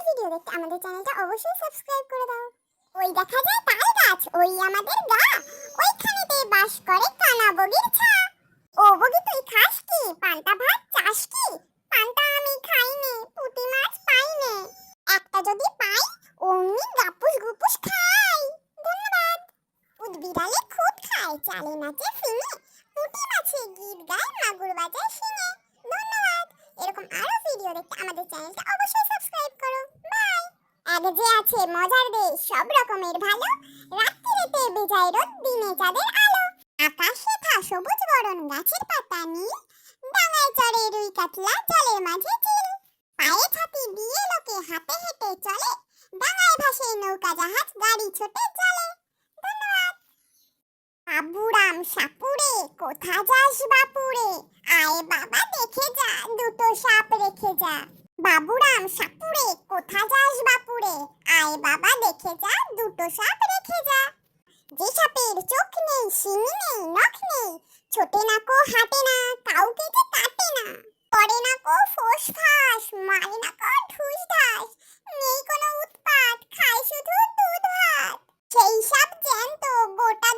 Video দেখতে আমাদের চ্যানেলটা অবশ্যই সাবস্ক্রাইব করে দাও। ওই দেখা যায় তাল গাছ, ওই আমাদের গা, ওইখানেতে বাস করে কানা বগির ছা। ও বগি তুই খাস কি? পান্তা ভাত চাস কি? পান্তা আমি খাইনে, পুঁটি মাছ পাইনে। একটা যদি পাই অমনি গাপুস গুপুস খাই। ধন্যবাদ। উদ বিড়ালে খুদ খায়, চালে নাচে ফিঙে, পুঁটি মাছে গীত গায়, মাগুর বাজায় শিঙে। ধন্যবাদ। এরকম আরো ভিডিও দেখতে আমাদের চ্যানেলটা অবশ্যই সাবস্ক্রাইব করো। বাই। এক যে আছে মজার দেশ, সব রকমের ভালো, রাত্রিতে বেজায় রোদ, দিনে চাঁদের আলো। আকাশে থা সবুজ বরণ, গাছের পাতা নীল, ডাঙায় চড়ে রুই কাতলা, জলের মাঝে চিল। পায়ে ছাতি দিয়ে লোকে হাতে হেঁটে চলে, ডাঙায় ভাসে নৌকা জাহাজ, গাড়ি ছোটে চলে। ধন্যবাদ। বাবুরাম সাপুরে, কোথা যাস বাপুরে, আয় বাবা দেখে যা, দুটো সাপ রেখে যা। বাবুরাম সাপুরে, কোথা যাস বাপুরে, আয় বাবা দেখে যা, দুটো সাপ রেখে যা। যে সাপের চোখ নেই, শিং নেই, নখ নেই, ছোটে না কো হাঁটে না, কাউকে যে কাটে না, করে না কো ফোঁস ফাঁস, মারে না কো ঢুস ঢাস, নেই কোনো উৎপাত, খায় শুধু দুধ ভাত। সেই সাপ জ্যান্ত, গোটা